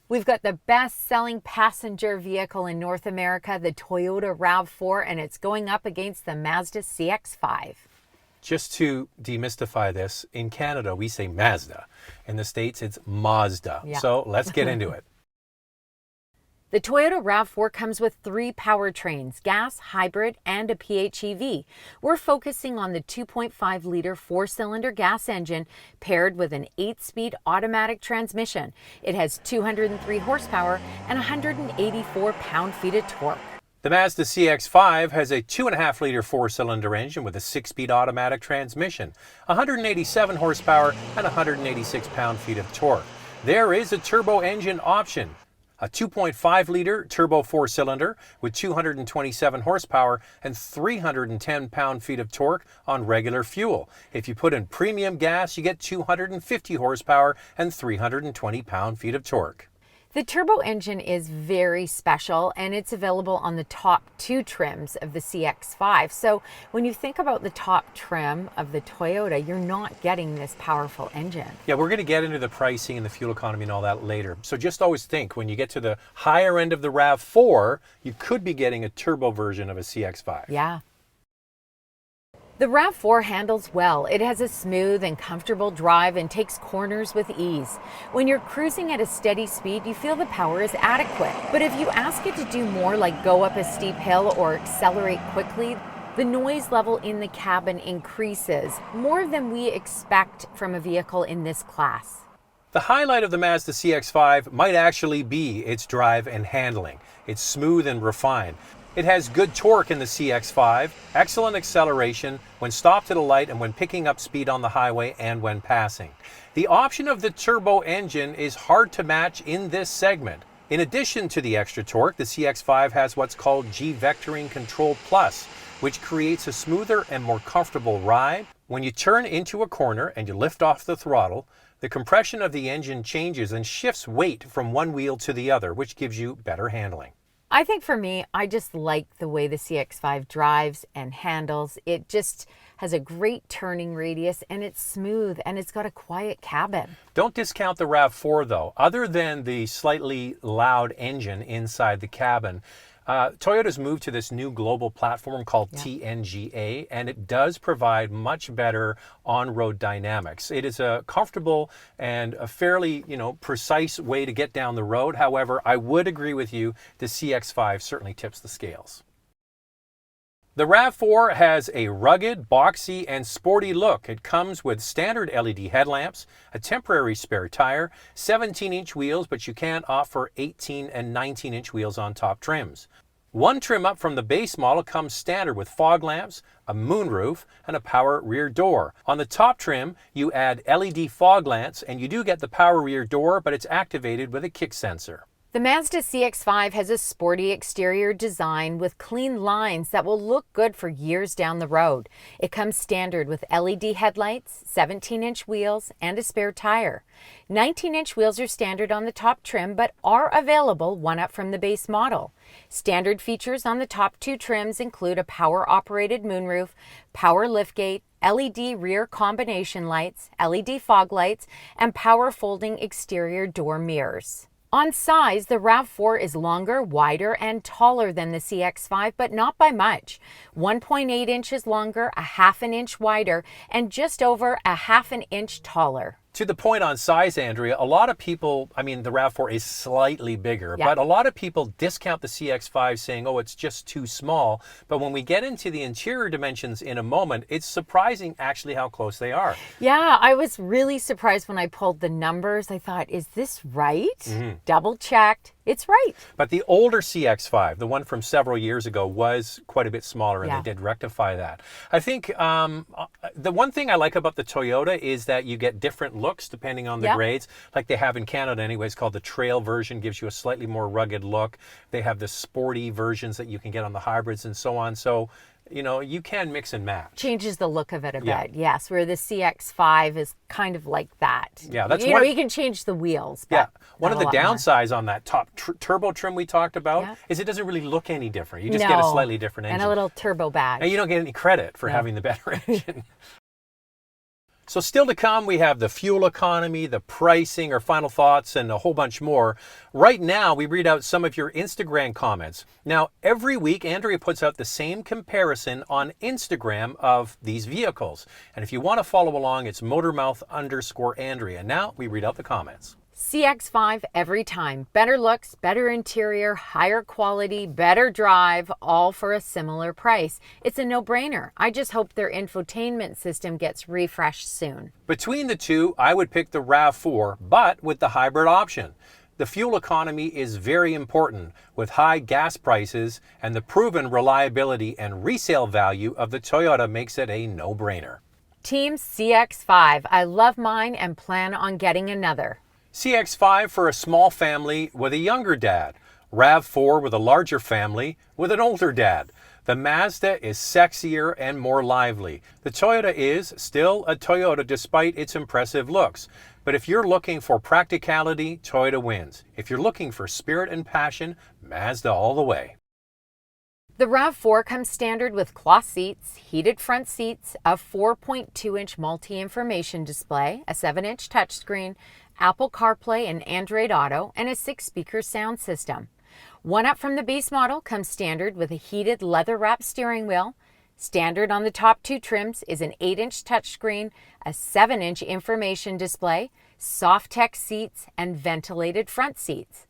We've got the best-selling passenger vehicle in North America, the Toyota RAV4, and it's going up against the Mazda CX-5. Just to demystify this, in Canada we say Mazda. In the States it's Mazda. Yeah. So let's get into it. The Toyota RAV4 comes with 3 powertrains, gas, hybrid, and a PHEV. We're focusing on the 2.5-liter 4-cylinder gas engine paired with an 8-speed automatic transmission. It has 203 horsepower and 184 pound-feet of torque. The Mazda CX-5 has a 2.5-liter 4-cylinder engine with a 6-speed automatic transmission, 187 horsepower and 186 pound-feet of torque. There is a turbo engine option. A 2.5-liter turbo 4-cylinder with 227 horsepower and 310 pound-feet of torque on regular fuel. If you put in premium gas, you get 250 horsepower and 320 pound-feet of torque. The turbo engine is very special, and it's available on the top 2 trims of the CX-5. So when you think about the top trim of the Toyota, you're not getting this powerful engine. Yeah, we're going to get into the pricing and the fuel economy and all that later. So just always think, when you get to the higher end of the RAV4, you could be getting a turbo version of a CX-5. Yeah. The RAV4 handles well. It has a smooth and comfortable drive and takes corners with ease. When you're cruising at a steady speed, you feel the power is adequate. But if you ask it to do more, like go up a steep hill or accelerate quickly, the noise level in the cabin increases, more than we expect from a vehicle in this class. The highlight of the Mazda CX-5 might actually be its drive and handling. It's smooth and refined. It has good torque in the CX-5, excellent acceleration when stopped at a light and when picking up speed on the highway and when passing. The option of the turbo engine is hard to match in this segment. In addition to the extra torque, the CX-5 has what's called G-Vectoring Control Plus, which creates a smoother and more comfortable ride. When you turn into a corner and you lift off the throttle, the compression of the engine changes and shifts weight from one wheel to the other, which gives you better handling. I think for me, I just like the way the CX-5 drives and handles. It just has a great turning radius, and it's smooth, and it's got a quiet cabin. Don't discount the RAV4 though. Other than the slightly loud engine inside the cabin, Toyota's moved to this new global platform called TNGA, and it does provide much better on-road dynamics. It is a comfortable and a fairly, precise way to get down the road. However, I would agree with you, the CX-5 certainly tips the scales. The RAV4 has a rugged, boxy, and sporty look. It comes with standard LED headlamps, a temporary spare tire, 17-inch wheels, but you can opt for 18 and 19-inch wheels on top trims. One trim up from the base model comes standard with fog lamps, a moonroof, and a power rear door. On the top trim, you add LED fog lamps, and you do get the power rear door, but it's activated with a kick sensor. The Mazda CX-5 has a sporty exterior design with clean lines that will look good for years down the road. It comes standard with LED headlights, 17-inch wheels, and a spare tire. 19-inch wheels are standard on the top trim but are available one up from the base model. Standard features on the top 2 trims include a power-operated moonroof, power liftgate, LED rear combination lights, LED fog lights, and power folding exterior door mirrors. On size, the RAV4 is longer, wider, and taller than the CX-5, but not by much. 1.8 inches longer, a half an inch wider, and just over a half an inch taller. To the point on size, Andrea, a lot of people, the RAV4 is slightly bigger, but a lot of people discount the CX-5 saying, oh, it's just too small. But when we get into the interior dimensions in a moment, it's surprising actually how close they are. Yeah, I was really surprised when I pulled the numbers. I thought, is this right? Double checked. It's right. But the older CX-5, the one from several years ago, was quite a bit smaller, and they did rectify that. I think the one thing I like about the Toyota is that you get different looks depending on the grades, like they have in Canada anyways, called the trail version, gives you a slightly more rugged look. They have the sporty versions that you can get on the hybrids and so on. So, you can mix and match. Changes the look of it a bit, yes, where the CX-5 is kind of like that. Yeah, that's you can change the wheels. But one of the downsides on that top turbo trim we talked about is it doesn't really look any different. You just get a slightly different engine. And a little turbo badge. And you don't get any credit for having the better engine. So still to come, we have the fuel economy, the pricing, our final thoughts, and a whole bunch more. Right now, we read out some of your Instagram comments. Now, every week, Andrea puts out the same comparison on Instagram of these vehicles. And if you want to follow along, it's Motormouth_Andrea. Now, we read out the comments. CX-5 every time. Better looks, better interior, higher quality, better drive, all for a similar price. It's a no-brainer. I just hope their infotainment system gets refreshed soon. Between the two, I would pick the RAV4, but with the hybrid option. The fuel economy is very important with high gas prices, and the proven reliability and resale value of the Toyota makes it a no-brainer. Team CX-5. I love mine and plan on getting another. CX-5 for a small family with a younger dad. RAV4 with a larger family with an older dad. The Mazda is sexier and more lively. The Toyota is still a Toyota despite its impressive looks. But if you're looking for practicality, Toyota wins. If you're looking for spirit and passion, Mazda all the way. The RAV4 comes standard with cloth seats, heated front seats, a 4.2-inch multi-information display, a 7-inch touchscreen, Apple CarPlay and Android Auto, and a 6-speaker sound system. One up from the base model comes standard with a heated leather-wrapped steering wheel. Standard on the top two trims is an 8-inch touchscreen, a 7-inch information display, Softex seats, and ventilated front seats.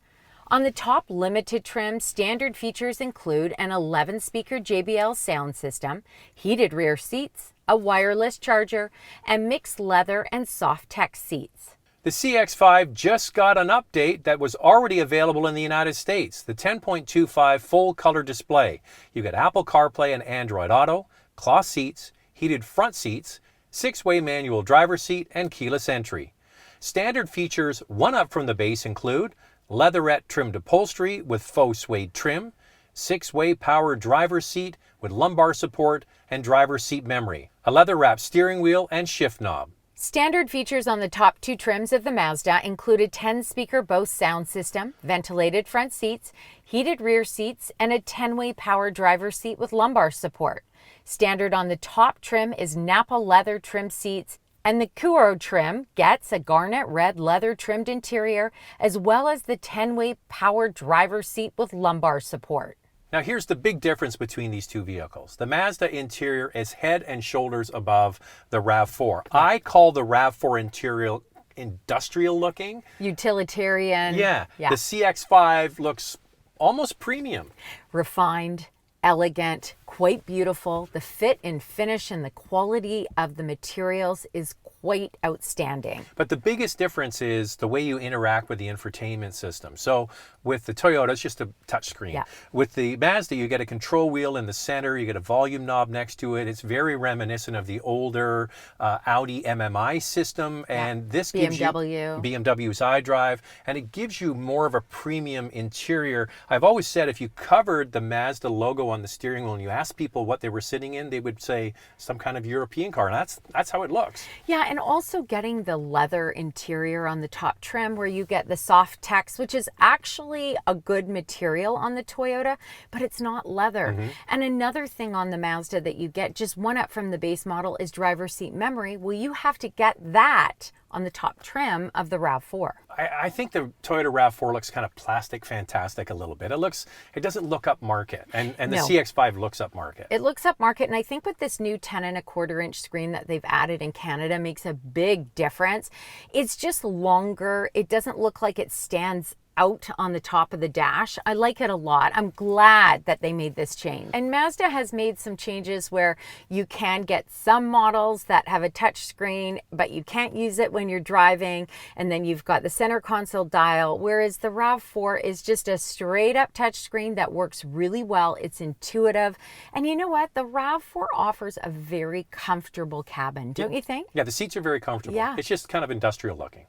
On the top limited trim, standard features include an 11-speaker JBL sound system, heated rear seats, a wireless charger, and mixed leather and Softex seats. The CX-5 just got an update that was already available in the United States, the 10.25 full color display. You get Apple CarPlay and Android Auto, cloth seats, heated front seats, 6-way manual driver seat, and keyless entry. Standard features one up from the base include leatherette trimmed upholstery with faux suede trim, 6-way power driver seat with lumbar support and driver seat memory, a leather-wrapped steering wheel and shift knob. Standard features on the top two trims of the Mazda include a 10-speaker Bose sound system, ventilated front seats, heated rear seats, and a 10-way power driver seat with lumbar support. Standard on the top trim is Nappa leather trim seats, and the Kuro trim gets a garnet red leather trimmed interior, as well as the 10-way power driver seat with lumbar support. Now here's the big difference between these two vehicles. The Mazda interior is head and shoulders above the RAV4. I call the RAV4 interior industrial looking. Utilitarian. Yeah. The CX-5 looks almost premium. Refined, elegant, quite beautiful. The fit and finish and the quality of the materials is quite outstanding. But the biggest difference is the way you interact with the infotainment system. So with the Toyota, it's just a touchscreen. Yeah. With the Mazda, you get a control wheel in the center, you get a volume knob next to it. It's very reminiscent of the older Audi MMI system, and this gives you BMW's iDrive, and it gives you more of a premium interior. I've always said if you covered the Mazda logo on the steering wheel and you asked people what they were sitting in, they would say some kind of European car, and that's how it looks. Yeah, and also getting the leather interior on the top trim where you get the Softex, which is actually a good material on the Toyota, but it's not leather. And another thing on the Mazda that you get just one up from the base model is driver seat memory. Well, you have to get that on the top trim of the RAV4. I think the Toyota RAV4 looks kind of plastic fantastic a little bit. It doesn't look up market, and the CX-5 looks up market. It looks up market, and I think with this new 10.25-inch screen that they've added in Canada makes a big difference. It's just longer. It doesn't look like it stands out on the top of the dash. I like it a lot. I'm glad that they made this change. And Mazda has made some changes where you can get some models that have a touch screen, but you can't use it when you're driving. And then you've got the center console dial, whereas the RAV4 is just a straight up touch screen that works really well. It's intuitive. And you know what? The RAV4 offers a very comfortable cabin, don't you think? Yeah, the seats are very comfortable. Yeah. It's just kind of industrial looking.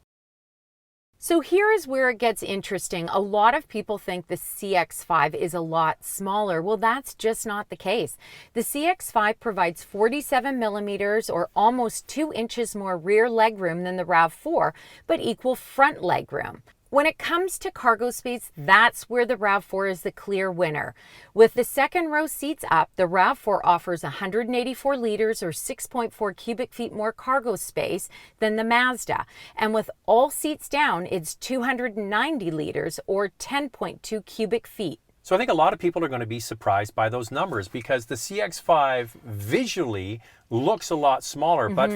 So here is where it gets interesting. A lot of people think the CX-5 is a lot smaller. Well, that's just not the case. The CX-5 provides 47 millimeters or almost 2 inches more rear legroom than the RAV4, but equal front legroom. When it comes to cargo space, that's where the RAV4 is the clear winner. With the second row seats up, the RAV4 offers 184 liters or 6.4 cubic feet more cargo space than the Mazda. And with all seats down, it's 290 liters or 10.2 cubic feet. So I think a lot of people are going to be surprised by those numbers because the CX-5 visually looks a lot smaller, but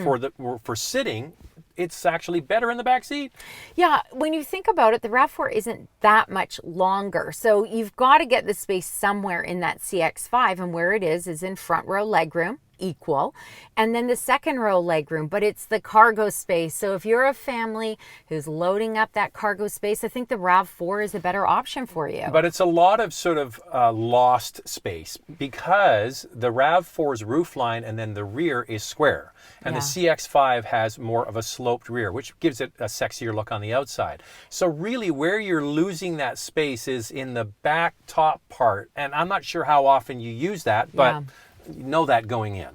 for sitting, it's actually better in the back seat. Yeah, when you think about it, the RAV4 isn't that much longer. So you've got to get the space somewhere in that CX-5, and where it is in front row legroom, equal, and then the second row legroom, but it's the cargo space. So if you're a family who's loading up that cargo space, I think the RAV4 is a better option for you. But it's a lot of sort of lost space because the RAV4's roofline and then the rear is square, and the CX-5 has more of a sloped rear, which gives it a sexier look on the outside. So really where you're losing that space is in the back top part, and I'm not sure how often you use that, but know that going in.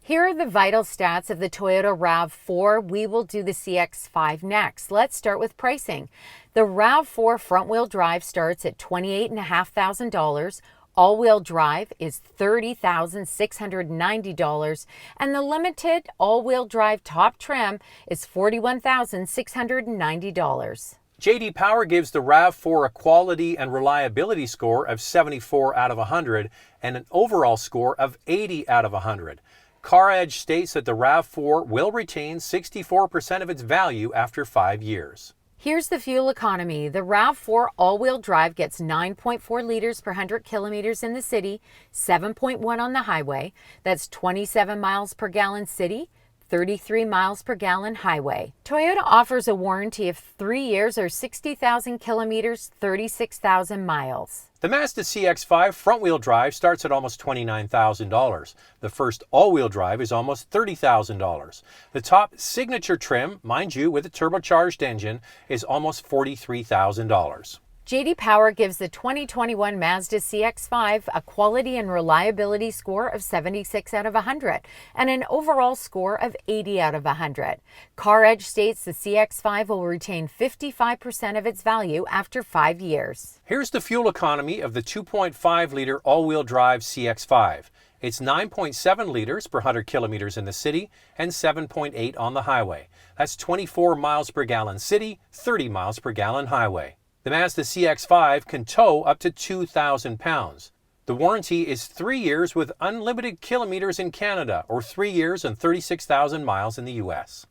Here are the vital stats of the Toyota RAV4. We will do the CX-5 next. Let's start with pricing. The RAV4 front-wheel drive starts at $28,500. All-wheel drive is $30,690, and the limited all-wheel drive top trim is $41,690. J.D. Power gives the RAV4 a quality and reliability score of 74 out of 100 and an overall score of 80 out of 100. CarEdge states that the RAV4 will retain 64% of its value after 5 years. Here's the fuel economy. The RAV4 all-wheel drive gets 9.4 liters per 100 kilometers in the city, 7.1 on the highway. That's 27 miles per gallon city, 33 miles per gallon highway. Toyota offers a warranty of 3 years or 60,000 kilometers, 36,000 miles. The Mazda CX-5 front-wheel drive starts at almost $29,000. The first all-wheel drive is almost $30,000. The top signature trim, mind you, with a turbocharged engine, is almost $43,000. J.D. Power gives the 2021 Mazda CX-5 a quality and reliability score of 76 out of 100 and an overall score of 80 out of 100. CarEdge states the CX-5 will retain 55% of its value after 5 years. Here's the fuel economy of the 2.5-liter all-wheel drive CX-5. It's 9.7 liters per 100 kilometers in the city and 7.8 on the highway. That's 24 miles per gallon city, 30 miles per gallon highway. The Mazda CX-5 can tow up to 2,000 pounds. The warranty is 3 years with unlimited kilometers in Canada, or 3 years and 36,000 miles in the US.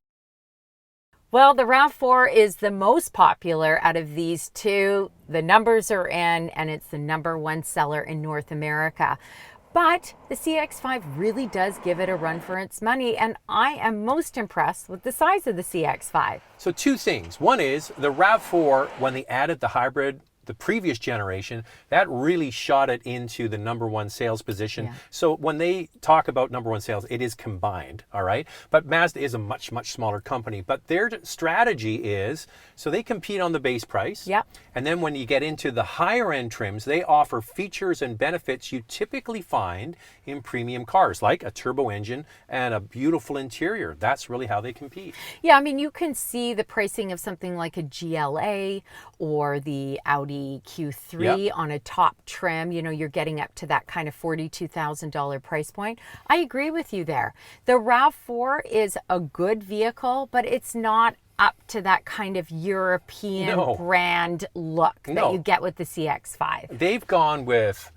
Well, the RAV4 is the most popular out of these two. The numbers are in, and it's the #1 seller in North America. But the CX-5 really does give it a run for its money, and I am most impressed with the size of the CX-5. So two things. One is the RAV4, when they added the hybrid, the previous generation, that really shot it into the #1 sales position. Yeah. So when they talk about #1 sales, it is combined, all right? But Mazda is a much, much smaller company. But their strategy is, so they compete on the base price. Yep. And then when you get into the higher end trims, they offer features and benefits you typically find in premium cars, like a turbo engine and a beautiful interior. That's really how they compete. Yeah, I mean, you can see the pricing of something like a GLA or the Audi Q3 on a top trim. You know, you're getting up to that kind of $42,000 price point. I agree with you there. The RAV4 is a good vehicle, but it's not up to that kind of European brand look that you get with the CX-5. They've gone with,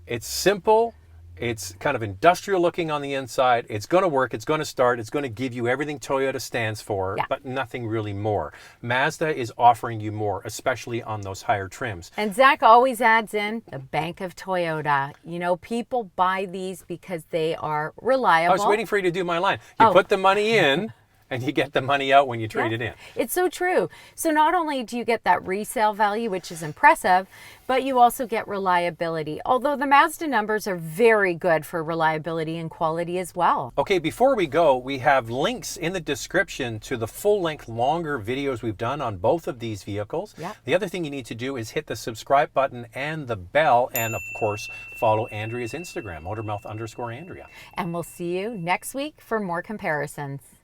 it's simple, it's kind of industrial looking on the inside, it's going to work, it's going to start, it's going to give you everything Toyota stands for, but nothing really more. Mazda is offering you more, especially on those higher trims. And Zach always adds in the Bank of Toyota. You know, people buy these because they are reliable. I was waiting for you to do my line. You put the money in, and you get the money out when you trade it in. It's so true. So not only do you get that resale value, which is impressive, but you also get reliability. Although the Mazda numbers are very good for reliability and quality as well. Okay, before we go, we have links in the description to the full-length, longer videos we've done on both of these vehicles. The other thing you need to do is hit the subscribe button and the bell, and of course, follow Andrea's Instagram, Motormouth_Andrea. And we'll see you next week for more comparisons.